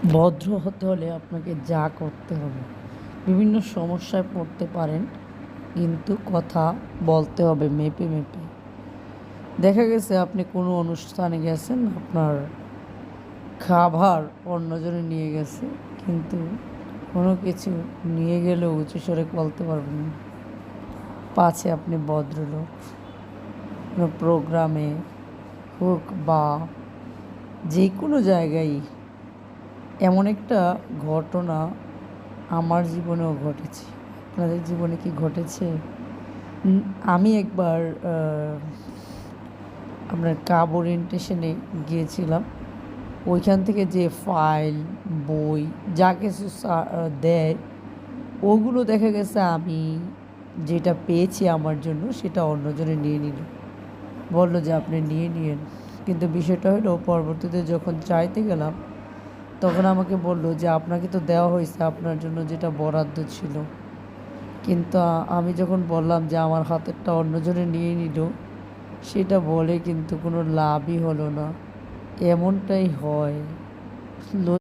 ভদ্র হতে হলে আপনাকে যা করতে হবে, বিভিন্ন সমস্যায় পড়তে পারেন, কিন্তু কথা বলতে হবে মেপে মেপে। দেখা গেছে আপনি কোনো অনুষ্ঠানে গেছেন, আপনার খাবার অন্যজনে নিয়ে গেছে, কিন্তু কোনো কিছু নিয়ে গেলেও উঁচুস্বরে বলতে পারবেন না, পাছে আপনি ভদ্রলোক। কোনো প্রোগ্রামে হোক বা যে কোনো জায়গায় এমন একটা ঘটনা আমার জীবনেও ঘটেছে। আপনাদের জীবনে কি ঘটেছে? আমি একবার আপনার কাব ওরিয়েন্টেশনে গিয়েছিলাম। ওইখান থেকে যে ফাইল, বই যা কিছু দেয়, ওগুলো দেখা গেছে আমি যেটা পেয়েছি আমার জন্য সেটা অন্যজনে নিয়ে নিল। বলল যে আপনি নিয়ে নিয়েন। কিন্তু বিষয়টা হলো, পরবর্তীতে যখন চাইতে গেলাম তখন আমাকে বলল যে আপনাকে তো দেওয়া হয়েছে আপনার জন্য যেটা বরাদ্দ ছিল। কিন্তু আমি যখন বললাম যে আমার হাতেরটা অন্যজনে নিয়ে নিল, সেটা বলে কিন্তু কোনো লাভই হলো না। এমনটাই হয়।